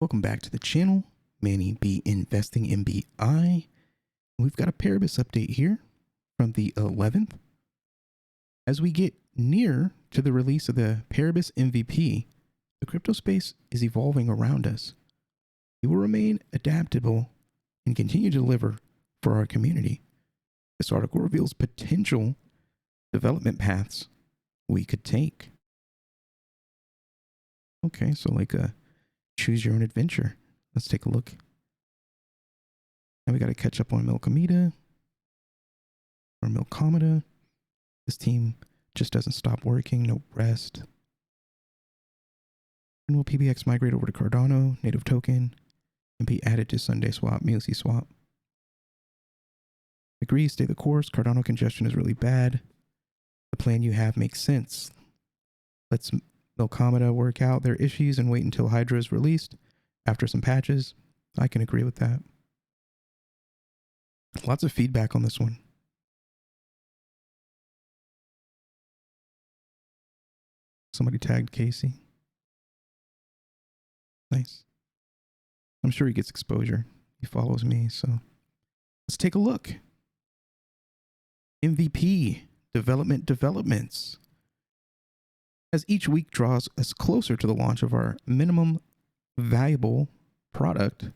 Welcome back to the channel. Manny B Investing MBI. We've got a Paribus update here from the 11th. As we get near to the release of the Paribus MVP, the crypto space is evolving around us. We will remain adaptable and continue to deliver for our community. This article reveals potential development paths we could take. Okay, so like a choose your own adventure. Let's take a look. Now we got to catch up on Milkomeda or Milkomeda. This team just doesn't stop working, no rest. And will PBX migrate over to Cardano, native token, and be added to Sunday Swap, Mulsi Swap? Agree, stay the course. Cardano congestion is really bad. The plan you have makes sense. Let's Milkomeda work out their issues and wait until Hydra is released after some patches. I can agree with that. Lots of feedback on this one. Somebody tagged Casey. Nice. I'm sure he gets exposure. He follows me, so let's take a look. MVP developments. As each week draws us closer to the launch of our minimum valuable product,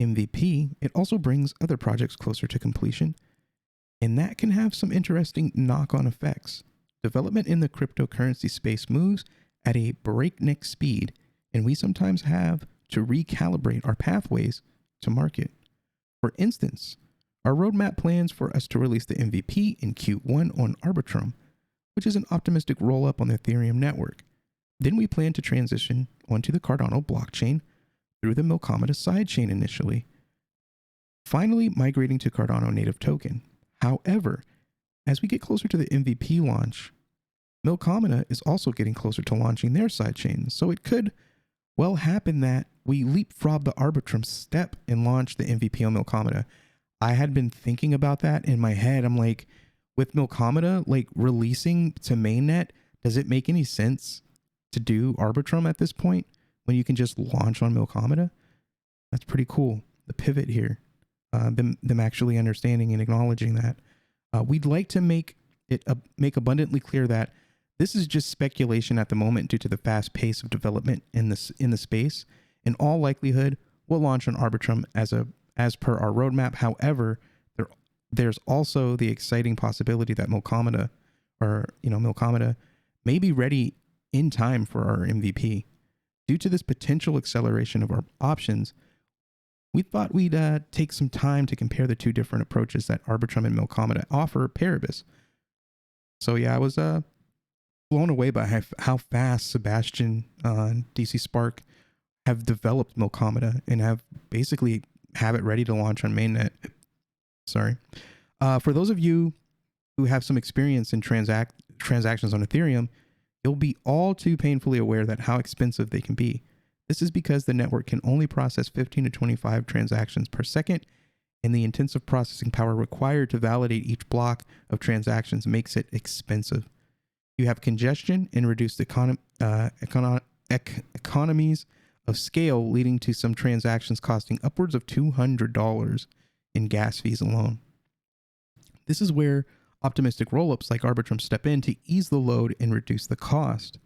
MVP, it also brings other projects closer to completion, and that can have some interesting knock-on effects. Development in the cryptocurrency space moves at a breakneck speed, and we sometimes have to recalibrate our pathways to market. For instance, our roadmap plans for us to release the MVP in Q1 on Arbitrum, which is an optimistic roll-up on the Ethereum network. Then we plan to transition onto the Cardano blockchain through the Milkomeda sidechain initially, finally migrating to Cardano native token. However, as we get closer to the MVP launch, Milkomeda is also getting closer to launching their sidechain, so it could well happen that we leapfrog the Arbitrum step and launch the MVP on Milkomeda. I had been thinking about that in my head. I'm like, with Milkomeda like releasing to mainnet, does it make any sense to do Arbitrum at this point when you can just launch on Milkomeda? That's pretty cool. The pivot here, them actually understanding and acknowledging that. We'd like to make abundantly clear that this is just speculation at the moment due to the fast pace of development in the space. In all likelihood, we'll launch on Arbitrum as per our roadmap. However, there's also the exciting possibility that Milkomeda may be ready in time for our MVP. Due to this potential acceleration of our options, we thought we'd take some time to compare the two different approaches that Arbitrum and Milkomeda offer Paribus. So yeah, I was blown away by how fast Sebastian and DC Spark have developed Milkomeda and have it ready to launch on mainnet. Sorry. For those of you who have some experience in transactions on Ethereum, you'll be all too painfully aware that how expensive they can be. This is because the network can only process 15 to 25 transactions per second, and the intensive processing power required to validate each block of transactions makes it expensive. You have congestion and reduced economies of scale, leading to some transactions costing upwards of $200 in gas fees alone. This is where optimistic rollups like Arbitrum step in to ease the load and reduce the cost.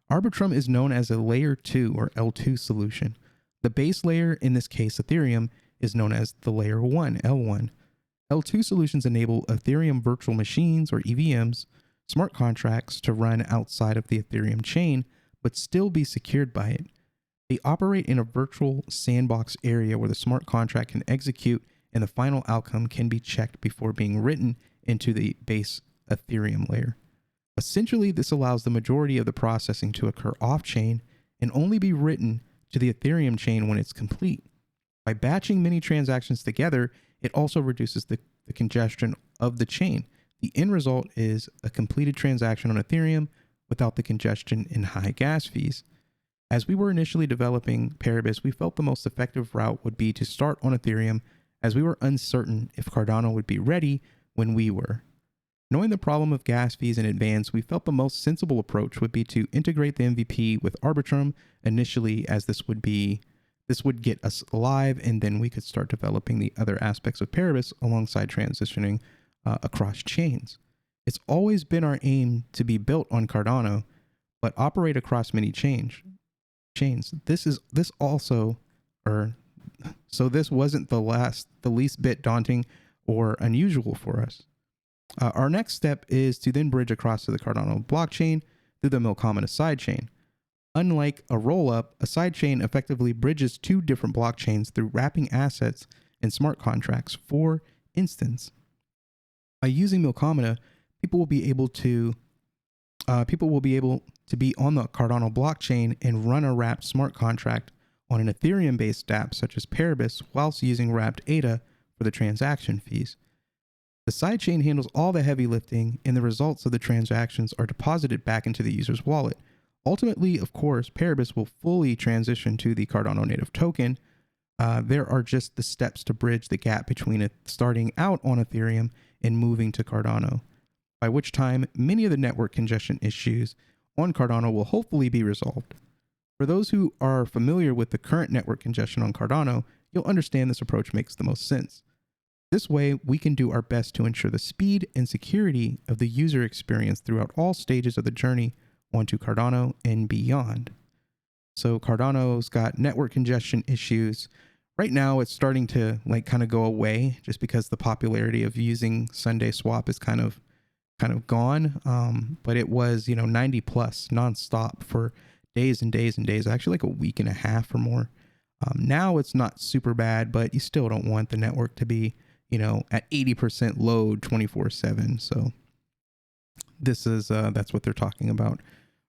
Arbitrum is known as a layer 2 or L2 solution. The base layer, in this case Ethereum, is known as the layer 1, L1. L2 solutions enable Ethereum virtual machines or EVMs, smart contracts to run outside of the Ethereum chain, but still be secured by it. They operate in a virtual sandbox area where the smart contract can execute and the final outcome can be checked before being written into the base Ethereum layer. Essentially, this allows the majority of the processing to occur off-chain and only be written to the Ethereum chain when it's complete. By batching many transactions together, it also reduces the congestion of the chain. The end result is a completed transaction on Ethereum without the congestion and high gas fees. As we were initially developing Paribus, we felt the most effective route would be to start on Ethereum, as we were uncertain if Cardano would be ready when we were. Knowing the problem of gas fees in advance, we felt the most sensible approach would be to integrate the MVP with Arbitrum initially, as this would get us live, and then we could start developing the other aspects of Paribus alongside transitioning across chains. It's always been our aim to be built on Cardano, but operate across many chains. This wasn't the least bit daunting or unusual for us. Our next step is to then bridge across to the Cardano blockchain through the Milkomina sidechain. Unlike a rollup, a sidechain effectively bridges two different blockchains through wrapping assets and smart contracts. For instance, by using Milkomina, people will be able to be on the Cardano blockchain and run a wrapped smart contract on an Ethereum-based dApp such as Paribus, whilst using wrapped ADA for the transaction fees. The sidechain handles all the heavy lifting, and the results of the transactions are deposited back into the user's wallet. Ultimately, of course, Paribus will fully transition to the Cardano native token. There are just the steps to bridge the gap between it starting out on Ethereum and moving to Cardano, by which time many of the network congestion issues on Cardano will hopefully be resolved. For those who are familiar with the current network congestion on Cardano, you'll understand this approach makes the most sense. This way, we can do our best to ensure the speed and security of the user experience throughout all stages of the journey onto Cardano and beyond. So Cardano's got network congestion issues. Right now, it's starting to kind of go away just because the popularity of using Sunday Swap is kind of gone. But it was 90 plus nonstop for days and days and days, actually like a week and a half or more. Now it's not super bad, but you still don't want the network to be at 80% load 24/7. So this is, that's what they're talking about.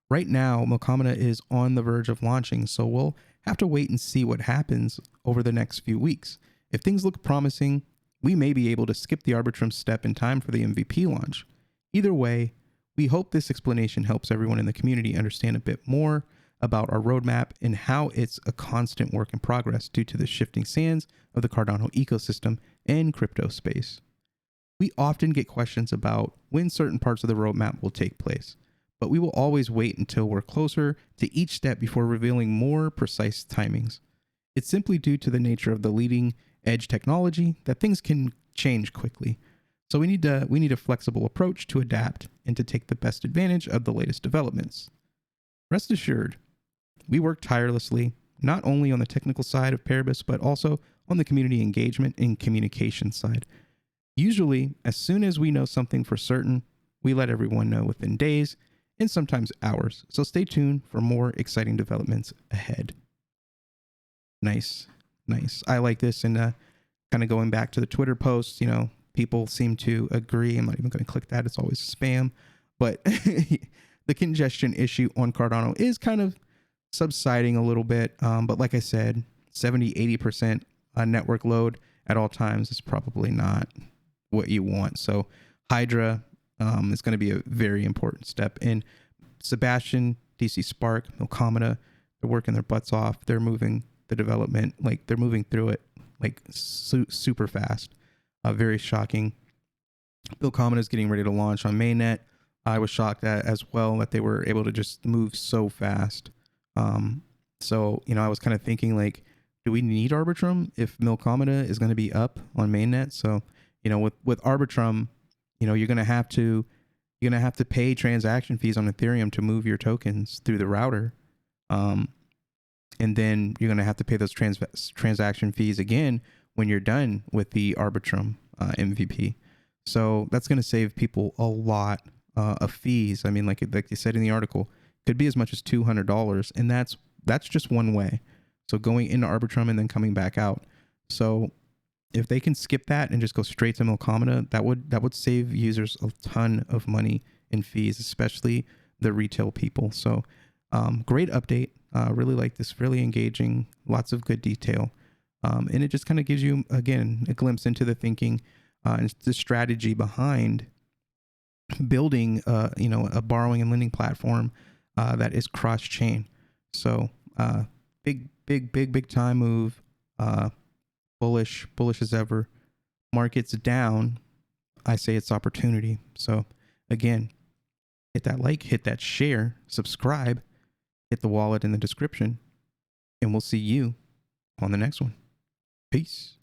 Right now, Milkomina is on the verge of launching, so we'll have to wait and see what happens over the next few weeks. If things look promising, we may be able to skip the Arbitrum step in time for the MVP launch. Either way, we hope this explanation helps everyone in the community understand a bit more about our roadmap and how it's a constant work in progress due to the shifting sands of the Cardano ecosystem and crypto space. We often get questions about when certain parts of the roadmap will take place, but we will always wait until we're closer to each step before revealing more precise timings. It's simply due to the nature of the leading edge technology that things can change quickly. So we need a flexible approach to adapt and to take the best advantage of the latest developments. Rest assured, we work tirelessly, not only on the technical side of Paribus, but also on the community engagement and communication side. Usually, as soon as we know something for certain, we let everyone know within days and sometimes hours. So stay tuned for more exciting developments ahead. Nice. I like this. And kind of going back to the Twitter posts, people seem to agree. I'm not even going to click that. It's always spam. But the congestion issue on Cardano is kind of subsiding a little bit. But like I said, 70-80% network load at all times is probably not what you want. So Hydra is going to be a very important step. And Sebastian, DC Spark, Milkomina, they're working their butts off. They're moving the development, they're moving through it super fast. Very shocking. Milkomina is getting ready to launch on mainnet. I was shocked as well that they were able to just move so fast. So I was kind of thinking do we need Arbitrum if Milkomina is going to be up on mainnet? So with Arbitrum, you're going to have to pay transaction fees on Ethereum to move your tokens through the router. And then you're going to have to pay those transaction fees again when you're done with the Arbitrum MVP. So that's going to save people a lot of fees. I mean, like they said in the article, could be as much as $200, and that's just one way. So going into Arbitrum and then coming back out. So if they can skip that and just go straight to Milkomina, that would save users a ton of money in fees, especially the retail people. So great update. Really like this, really engaging, lots of good detail. And it just kind of gives you, again, a glimpse into the thinking and the strategy behind building, a borrowing and lending platform that is cross-chain. So big time move. Bullish as ever. Market's down. I say it's opportunity. So again, hit that like, hit that share, subscribe, hit the wallet in the description, and we'll see you on the next one. Peace.